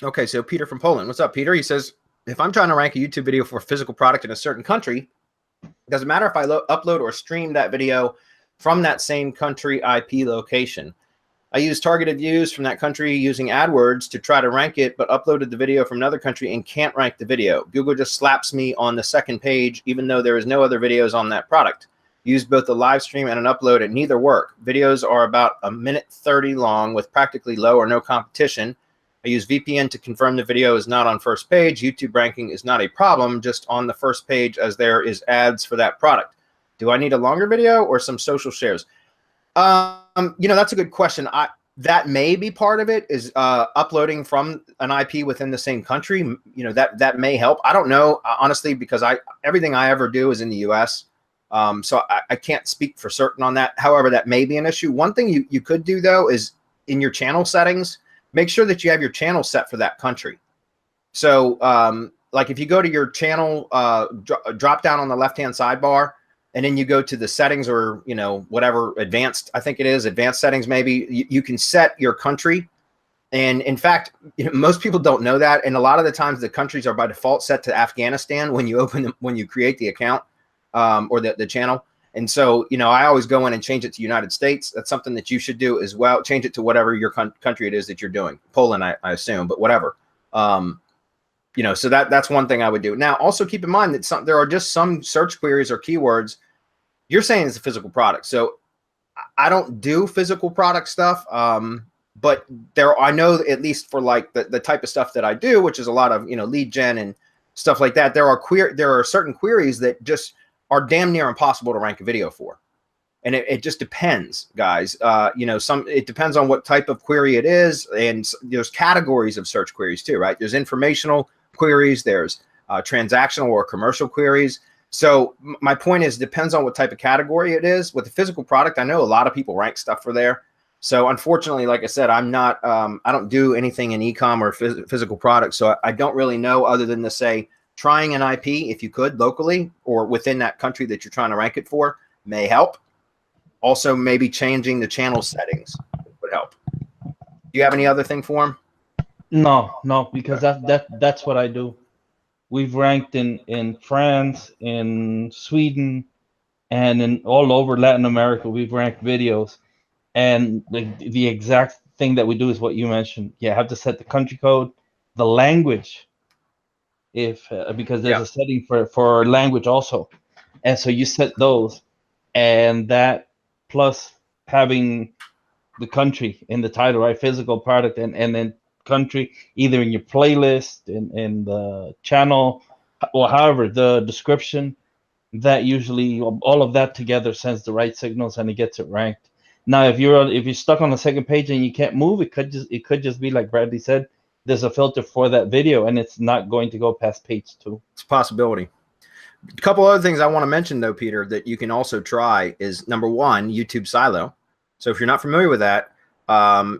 Okay, so Peter from Poland. What's up, Peter? He says, if I'm trying to rank a YouTube video for a physical product in a certain country, it doesn't matter if I upload or stream that video from that same country IP location. I use targeted views from that country using AdWords to try to rank it, but uploaded the video from another country and can't rank the video. Google just slaps me on the second page, even though there is no other videos on that product. Used both the live stream and an upload, and neither work. Videos are about 1:30 long with practically low or no competition. I use VPN to confirm the video is not on first page. YouTube ranking is not a problem, just on the first page as there is ads for that product. Do I need a longer video or some social shares? That's a good question. That may be part of it, is uploading from an IP within the same country. That may help. I don't know, honestly, because everything I ever do is in the US. So I can't speak for certain on that. However, that may be an issue. One thing you could do, though, is in your channel settings, make sure that you have your channel set for that country. So like if you go to your channel, drop down on the left-hand sidebar, and then you go to the settings, or, whatever, advanced, I think it is, advanced settings maybe, you can set your country. And in fact, most people don't know that. And a lot of the times the countries are by default set to Afghanistan when you when you create the account or the channel. And so, I always go in and change it to United States. That's something that you should do as well. Change it to whatever your country it is that you're doing. Poland, I assume, but whatever. So that's one thing I would do. Now, also keep in mind that there are just some search queries or keywords. You're saying it's a physical product. So I don't do physical product stuff. But I know, at least for like the type of stuff that I do, which is a lot of, lead gen and stuff like that, there are certain queries that just are damn near impossible to rank a video for. And it just depends, guys. It depends on what type of query it is. And there's categories of search queries too, right? There's informational queries, there's transactional or commercial queries. So my point is, depends on what type of category it is. With the physical product, I know a lot of people rank stuff for there. So unfortunately, like I said, I'm not, I don't do anything in e-com or physical products. So I don't really know, other than to say, trying an IP, if you could, locally or within that country that you're trying to rank it for, may help. Also, maybe changing the channel settings would help. Do you have any other thing for him? No, because that's what I do. We've ranked in France, in Sweden, and in all over Latin America. We've ranked videos, and the exact thing that we do is what you mentioned. You have to set the country code, the language, because there's a setting for language also, and so you set those, and that plus having the country in the title, right? Physical product, and then country either in your playlist, in the channel, or however the description. That usually, all of that together sends the right signals and it gets it ranked. Now, if you're stuck on the second page and you can't move, it could just be like Bradley said, there's a filter for that video and it's not going to go past page 2. It's a possibility. A couple other things I want to mention, though, Peter, that you can also try is, number one, YouTube Silo. So if you're not familiar with that,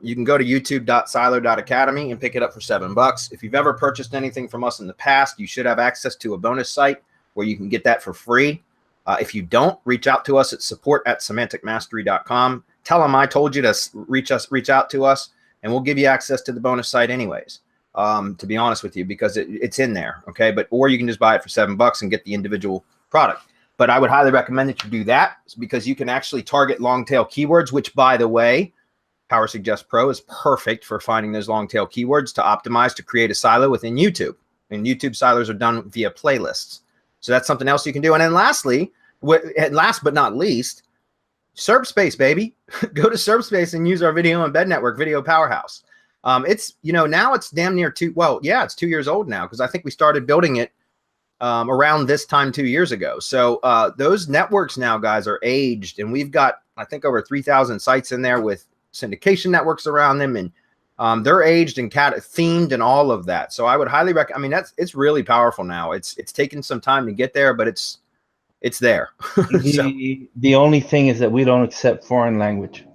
you can go to youtube.silo.academy and pick it up for $7. If you've ever purchased anything from us in the past, you should have access to a bonus site where you can get that for free. If you don't, reach out to us at support@semanticmastery.com. Tell them I told you to reach out to us, and we'll give you access to the bonus site anyways, to be honest with you, because it's in there, okay? Or you can just buy it for $7 and get the individual product. But I would highly recommend that you do that, because you can actually target long tail keywords, which, by the way, Power Suggest Pro is perfect for finding those long tail keywords to optimize to create a silo within YouTube. And YouTube silos are done via playlists. So that's something else you can do. And then lastly, last but not least, SERP baby. Go to SERP and use our video embed network, Video Powerhouse. It's, now it's damn near it's 2 years old now, because I think we started building it around this time 2 years ago. So those networks now, guys, are aged, and we've got, I think, over 3,000 sites in there with syndication networks around them, and they're aged and themed and all of that. So I would highly recommend. I mean, it's really powerful now. It's taken some time to get there, but it's there. The only thing is that we don't accept foreign language.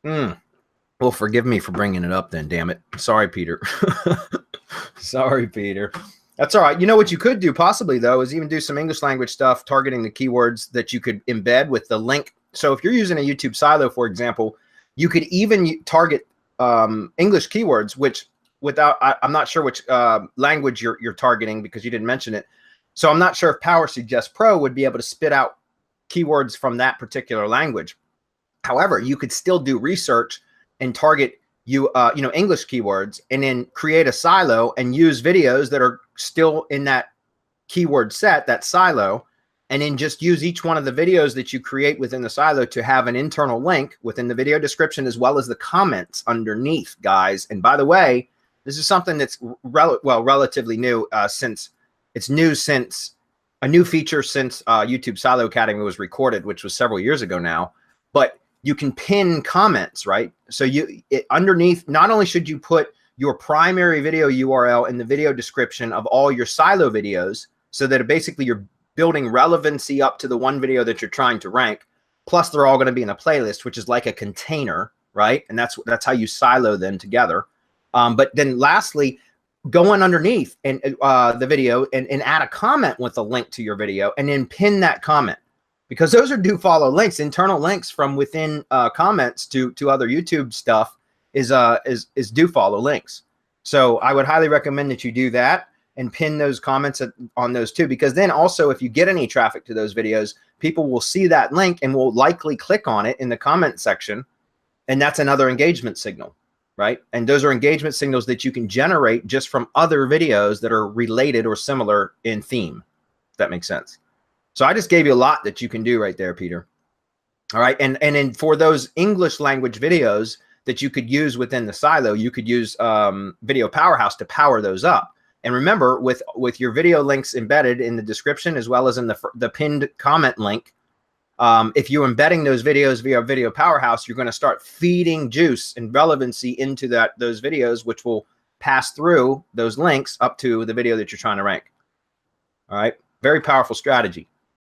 Well, forgive me for bringing it up then. Damn it. Sorry, Peter. Sorry, Peter. That's all right. You know what you could do possibly, though, is even do some English language stuff targeting the keywords that you could embed with the link. So if you're using a YouTube silo, for example, you could even target English keywords, which without, I'm not sure which language you're targeting because you didn't mention it. So I'm not sure if Power Suggest Pro would be able to spit out keywords from that particular language. However, you could still do research and target English keywords, and then create a silo and use videos that are still in that keyword set, that silo, and then just use each one of the videos that you create within the silo to have an internal link within the video description as well as the comments underneath, guys. And by the way, this is something that's relatively new, since a new feature since YouTube Silo Academy was recorded, which was several years ago now. But you can pin comments, right? So underneath, not only should you put your primary video URL in the video description of all your silo videos, so that basically you're building relevancy up to the one video that you're trying to rank, plus they're all going to be in a playlist, which is like a container, right? And that's how you silo them together. But then lastly, go on underneath and the video and add a comment with a link to your video, and then pin that comment, because those are do follow links. Internal links from within comments to other YouTube stuff is do follow links. So I would highly recommend that you do that and pin those comments on those too, because then also if you get any traffic to those videos, people will see that link and will likely click on it in the comment section, and that's another engagement signal, right? And those are engagement signals that you can generate just from other videos that are related or similar in theme, if that makes sense. So I just gave you a lot that you can do right there, Peter. All right, and then for those English language videos that you could use within the silo, you could use Video Powerhouse to power those up. And remember, with your video links embedded in the description as well as in the pinned comment link, if you're embedding those videos via Video Powerhouse, you're going to start feeding juice and relevancy into those videos, which will pass through those links up to the video that you're trying to rank. All right, very powerful strategy.